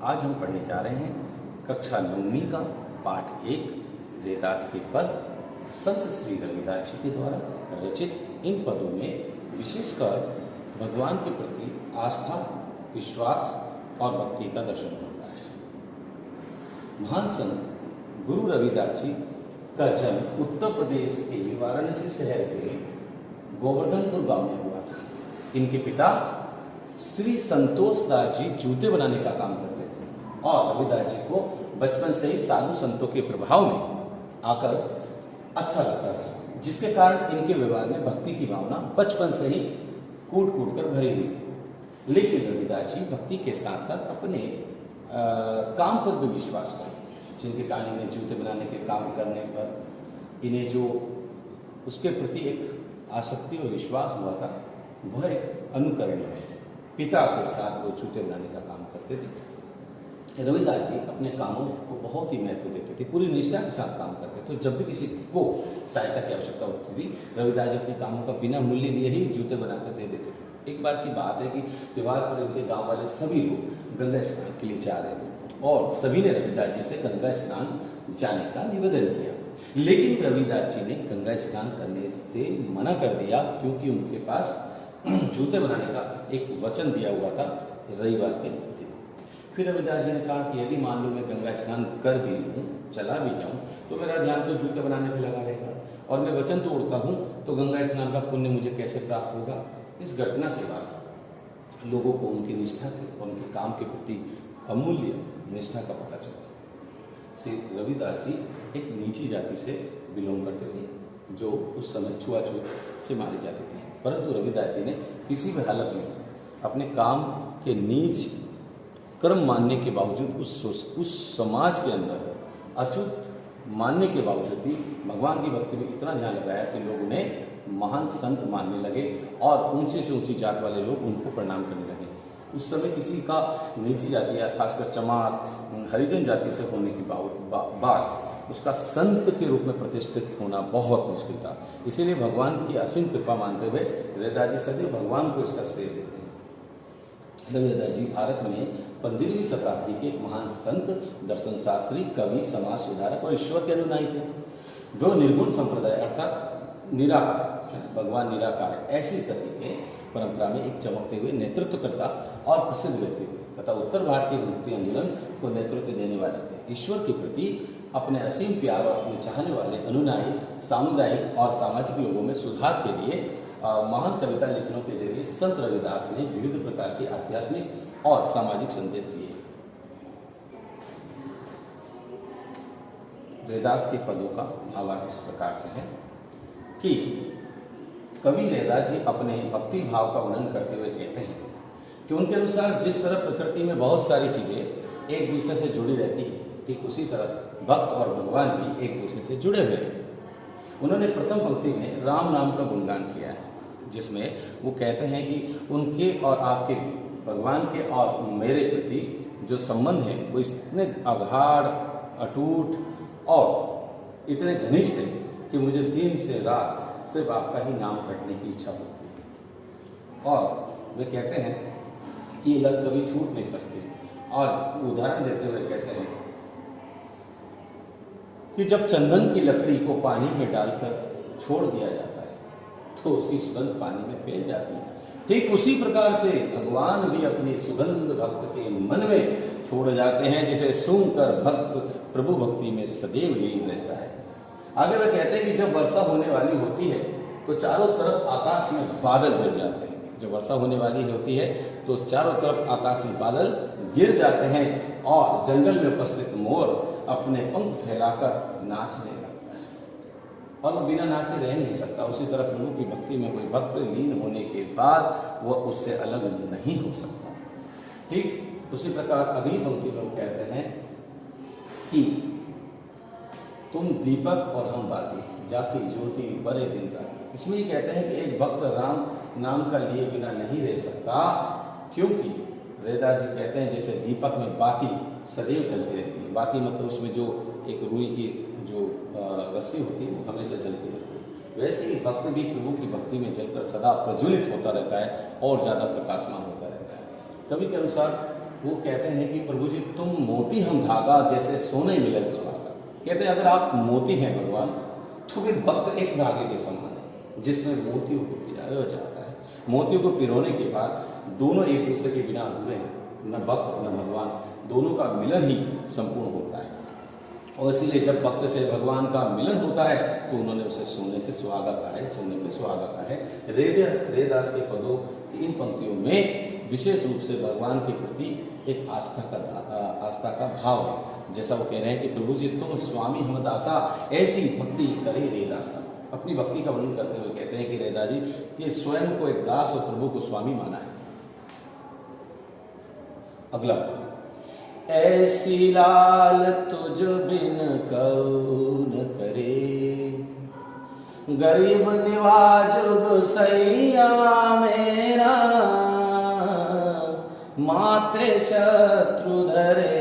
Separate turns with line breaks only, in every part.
आज हम पढ़ने जा रहे हैं कक्षा 9वीं का पाठ 1 रैदास के पद संत श्री रविदास जी के द्वारा रचित। इन पदों में विशेषकर भगवान के प्रति आस्था, विश्वास और भक्ति का दर्शन होता है। महान संत गुरु रविदास जी का जन्म उत्तर प्रदेश के वाराणसी शहर के गोवर्धनपुर गांव में हुआ था। इनके पिता श्री संतोष दास जी जूते बनाने का काम करते थे और रविदास जी को बचपन से ही साधु संतों के प्रभाव में आकर अच्छा लगता था, जिसके कारण इनके व्यवहार में भक्ति की भावना बचपन से ही कूट कूट कर भरी हुई थी। लेकिन रविदास जी भक्ति के साथ साथ अपने काम पर भी विश्वास करते थे, जिनके कारण इन्हें जूते बनाने के काम करने पर इन्हें जो उसके प्रति एक आसक्ति और विश्वास हुआ था वह एक अनुकरणीय है। पिता के साथ वो जूते बनाने का काम करते थे। रविदास जी अपने कामों को बहुत ही महत्व देते थे, पूरी निष्ठा के साथ काम करते थे। तो जब भी किसी को सहायता की आवश्यकता होती थी, रविदास जी अपने कामों का बिना मूल्य लिए ही जूते बनाकर दे देते थे। एक बार की बात है कि त्योहार पर उनके गांव वाले सभी लोग गंगा स्नान के लिए जा रहे थे और सभी ने रविदास जी से गंगा स्नान जाने का निवेदन किया, लेकिन रविदास जी ने गंगा स्नान करने से मना कर दिया, क्योंकि उनके पास जूते बनाने का एक वचन दिया हुआ था रविवार के दिन। फिर रविदास जी ने कहा कि यदि मान लो मैं गंगा स्नान कर भी लूँ, चला भी जाऊँ, तो मेरा ध्यान तो जूते बनाने पे लगा रहेगा और मैं वचन तोड़ता हूँ तो गंगा स्नान का पुण्य मुझे कैसे प्राप्त होगा। इस घटना के बाद लोगों को उनकी निष्ठा के और उनके काम के प्रति अमूल्य निष्ठा का पता चला। श्री रविदास जी एक नीची जाति से बिलोंग करते थे, जो उस समय छुआछूत से मारी जाती थी, परंतु रविदास जी ने किसी भी हालत में अपने काम के नीच कर्म मानने के बावजूद उस समाज के अंदर अछूत मानने के बावजूद भी भगवान की भक्ति में इतना ध्यान लगाया कि लोग उन्हें महान संत मानने लगे और ऊंचे से ऊंची जात वाले लोग उनको प्रणाम करने लगे। उस समय किसी का नीची जाति या खासकर चमार हरिजन जाति से होने की बाद उसका संत के रूप में प्रतिष्ठित होना बहुत मुश्किल था। इसीलिए भगवान की असीम कृपा मानते हुए रविदास जी सदैव भगवान को इसका श्रेय देते हैं। रविदास जी भारत में 15वीं शताब्दी के एक महान संत, दर्शन शास्त्री, कवि, समाज सुधारक और ईश्वर के अनुयायी थे। जो निर्गुण संप्रदाय अर्थात निराकार, भगवान निराकार है, ऐसी स्थिति के परंपरा में एक चमकते हुए नेतृत्वकर्ता और प्रसिद्ध व्यक्ति थे तथा उत्तर भारतीय भक्ति आंदोलन को नेतृत्व देने वाले थे। ईश्वर के प्रति अपने असीम प्यार और अपने चाहने वाले अनुयायी, सामुदायिक और सामाजिक लोगों में सुधार के लिए महान कविता लेखनों के जरिए संत रविदास ने विविध प्रकार के आध्यात्मिक और सामाजिक संदेश दिए। रविदास के पदों का भावार्थ इस प्रकार से है कि कवि रविदास जी अपने भक्ति भाव का वर्णन करते हुए कहते हैं कि उनके अनुसार जिस तरह प्रकृति में बहुत सारी चीजें एक दूसरे से जुड़ी रहती है, ठीक उसी तरह भक्त और भगवान भी एक दूसरे से जुड़े हुए हैं। उन्होंने प्रथम पंक्ति में राम नाम का गुणगान किया है, जिसमें वो कहते हैं कि उनके और आपके, भगवान के और मेरे प्रति जो संबंध है वो इतने अगाढ़, अटूट और इतने घनिष्ठ है कि मुझे दिन से रात सिर्फ आपका ही नाम करने की इच्छा होती है। और वे कहते हैं कि ये लत कभी छूट नहीं सकती, और उदाहरण देते हुए कहते हैं कि जब चंदन की लकड़ी को पानी में डालकर छोड़ दिया जाता है तो उसकी सुगंध पानी में फैल जाती है। ठीक उसी प्रकार से भगवान भी अपनी सुगंध भक्त के मन में छोड़ जाते हैं, जिसे सूंघकर भक्त प्रभु भक्ति में सदैव लीन रहता है। आगे वे कहते हैं कि जब वर्षा होने वाली होती है तो चारों तरफ आकाश में बादल गिर जाते हैं। जब वर्षा होने वाली होती है तो चारों तरफ आकाश में बादल गिर जाते हैं और जंगल में उपस्थित मोर अपने पंख फैलाकर नाचने लगता है, और वो बिना नाचे रह नहीं सकता। उसी तरह प्रभु की भक्ति में कोई भक्त लीन होने के बाद वह उससे अलग नहीं हो सकता। ठीक उसी प्रकार अगली पंक्ति में कहते हैं कि तुम दीपक और हम बाती, जाकी ज्योति बड़े दिन रात। इसमें ये कहते हैं कि एक भक्त राम नाम का लिए बिना नहीं रह सकता, क्योंकि रविदास जी कहते हैं जैसे दीपक में बाती सदैव चलती रहती है। बाती मतलब उसमें जो एक रुई की जो रस्सी होती है वो हमेशा जलती रहती है, वैसे ही भक्त भी प्रभु की भक्ति में जलकर सदा प्रज्वलित होता रहता है और ज़्यादा प्रकाशमान होता रहता है। कवि के अनुसार वो कहते हैं कि प्रभु जी तुम मोती हम धागा, जैसे सोने मिलत सुहागा। कहते हैं अगर आप मोती हैं भगवान, तो फिर भक्त एक धागे के समान है जिसमें मोतियों को पिरोया जाता है। मोतियों को पिरोने के बाद दोनों एक दूसरे के बिना अधूरे हैं, न भक्त न भगवान, दोनों का मिलन ही संपूर्ण होता है। और इसीलिए जब भक्त से भगवान का मिलन होता है तो उन्होंने उसे सोने से सुहागा कहा है, सोने पे सुहागा कहा है। रेदास के पदों की इन पंक्तियों में विशेष रूप से भगवान के प्रति एक आस्था का भाव है। जैसा वो कह रहे हैं कि प्रभु जी तुम स्वामी हम दासा, ऐसी भक्ति करे रेदासा। अपनी भक्ति का वर्णन करते हुए कहते हैं कि रेदा जी कि स्वयं को एक दास और प्रभु को स्वामी माना है। अगला पद, ऐसी लाल तुझ बिन कौन करे, गरीब निवाज सैया मेरा, माते शत्रु धरे,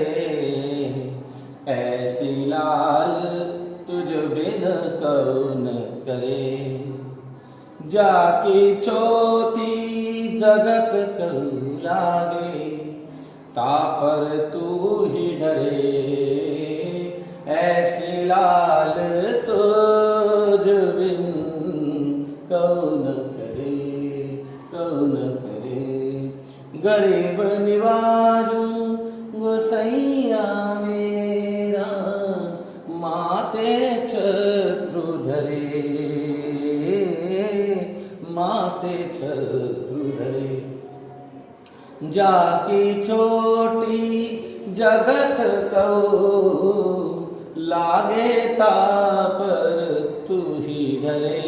ऐसी लाल तुझ बिन कौन करे, जाकी चोती जगत कऊ लागे, तापर तू ही डरे, ऐसी लाल तुझ बिन कौन करे, कौन करे, गरीब निवाजू गोसैया मेरा, माते शत्रु धरे, माते शत्रु धरे, जाकी छोटी जगत को लागे, तापर तू ही डरे,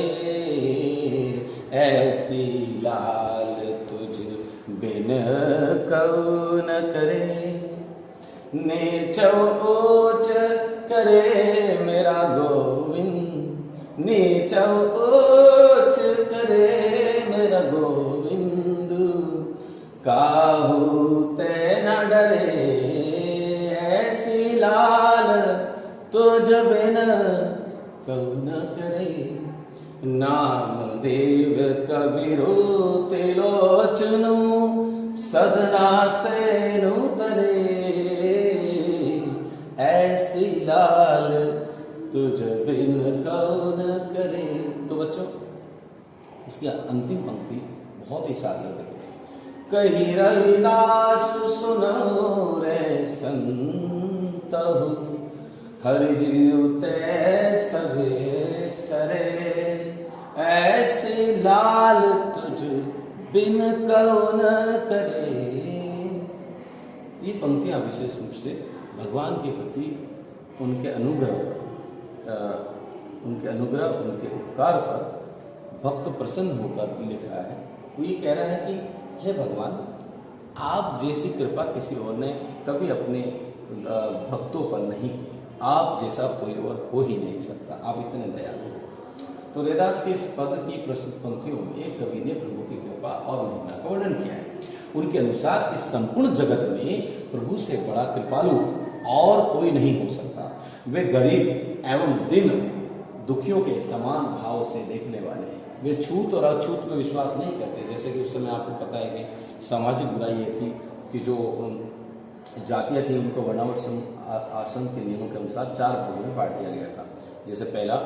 ऐसी लाल तुझ बिन कौन करे, नीचो ऊंच करे मेरा गोविंद, नीचो ऊंच करे मेरा गोविंद, काहू ते न डरे, ऐसी लाल तुझ बिन कौन करे, नाम देव कबीरो तिलोचनु, सदना से तरे, ऐसी लाल तुझ बिन कौन करे। तो बच्चों इसकी अंतिम पंक्ति बहुत ही सार्थक है। कही रविदास सुनो रे संतहु, हरि जीव ते सभे सरे, ऐसी लाल तुझ बिन कौन करे। ये पंक्तियां विशेष रूप से भगवान के प्रति उनके अनुग्रह उनके उपकार पर भक्त प्रसन्न होकर लिख रहा है। वो ये कह रहा है कि हे भगवान, आप जैसी कृपा किसी और ने कभी अपने भक्तों पर नहीं की, आप जैसा कोई और हो ही नहीं सकता, आप इतने दयालु हो। तो रेदास के इस पद की प्रस्तुत पंक्तियों में कवि ने प्रभु की कृपा और महिमा का वर्णन किया है। उनके अनुसार इस संपूर्ण जगत में प्रभु से बड़ा कृपालु और कोई नहीं हो सकता। वे गरीब एवं दिन दुखियों के समान भाव से देखने वाले हैं। वे छूत और अछूत में विश्वास नहीं करते। जैसे कि उस समय आपको पता है कि सामाजिक बुराई ये थी कि जो जातियाँ थी उनको वर्णाश्रम आश्रम के नियमों के अनुसार 4 भागों में बांट दिया गया था। जैसे पहला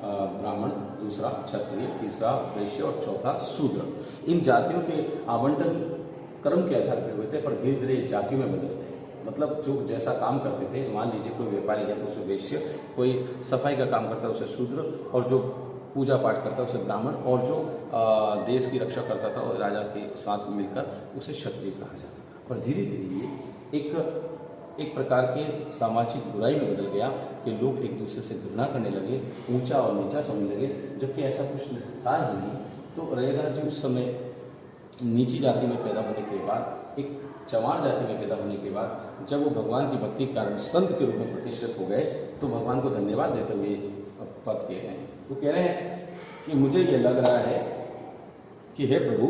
ब्राह्मण, दूसरा क्षत्रिय, तीसरा वैश्य और चौथा शूद्र। इन जातियों के आवंटन कर्म के आधार पर हुए थे, पर धीरे धीरे जातियों में बदल गए। मतलब जो जैसा काम करते थे, मान लीजिए कोई व्यापारी है तो उसे वैश्य, कोई सफाई का काम करता है उसे शूद्र, और जो पूजा पाठ करता है उसे ब्राह्मण, और जो देश की रक्षा करता था और राजा के साथ मिलकर उसे क्षत्रिय कहा जाता था। पर धीरे धीरे ये एक प्रकार के सामाजिक बुराई में बदल गया कि लोग एक दूसरे से घृणा करने लगे, ऊंचा और नीचा समझने लगे, जबकि ऐसा कुछ था ही नहीं। तो रैदास जी उस समय नीची जाति में पैदा होने के बाद, एक चमार जाति में पैदा होने के बाद, जब वो भगवान की भक्ति के कारण संत के रूप में प्रतिष्ठित हो गए, तो भगवान को धन्यवाद देते हुए पद कह रहे हैं। वो कह रहे हैं कि मुझे ये लग रहा है कि हे प्रभु,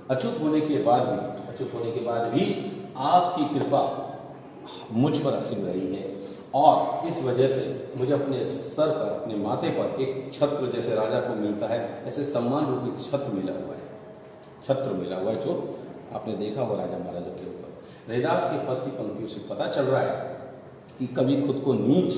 अछूत होने के बाद भी आपकी कृपा मुझ पर असीम रही है, और इस वजह से मुझे अपने सर पर, अपने माथे पर एक छत्र जैसे राजा को मिलता है, ऐसे सम्मान रूपी छत्र मिला हुआ है, जो आपने देखा होगा राजा महाराजा के ऊपर। रैदास के पद की पंक्तियों से पता चल रहा है कि कवि खुद को नीच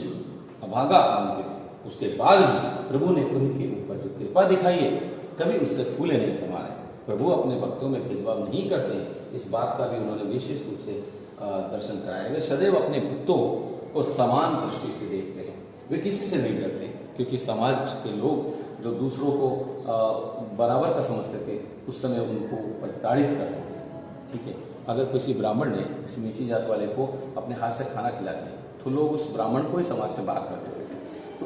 अभागा मानते थे, उसके बाद भी प्रभु ने उनके ऊपर जो कृपा दिखाई है, कभी उससे फूले नहीं समा रहे। प्रभु अपने भक्तों में भेदभाव नहीं करते हैं, इस बात का भी उन्होंने विशेष रूप से दर्शन कराया। वे सदैव अपने भक्तों को समान दृष्टि से देखते हैं, वे किसी से नहीं डरते, क्योंकि समाज के लोग जो दूसरों को बराबर का समझते थे, उस समय उनको प्रताड़ित करते थे। ठीक है, अगर किसी ब्राह्मण ने किसी नीची जात वाले को अपने हाथ से खाना खिला दिया तो लोग उस ब्राह्मण को ही समाज से बाहर कर देते थे। तो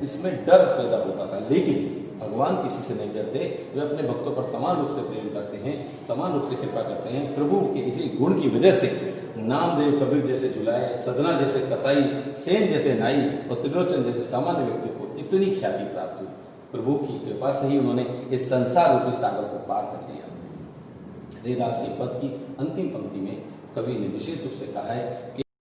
इसमें डर पैदा होता था, लेकिन भगवान किसी से नहीं डरते, वे अपने भक्तों पर समान रूप से प्रेम करते हैं, समान रूप से कृपा करते हैं। प्रभु के इसी गुण की वजह से नामदेव कबीर जैसे जुलाए, सदना जैसे कसाई, सेन जैसे नाई और त्रिलोचन जैसे सामान्य व्यक्ति को इतनी ख्याति प्राप्त हुई। प्रभु की कृपा से ही उन्होंने इस संसार रूपी सागर को पार कर लिया। रैदास के पद की अंतिम पंक्ति में कवि ने विशेष रूप से कहा है कि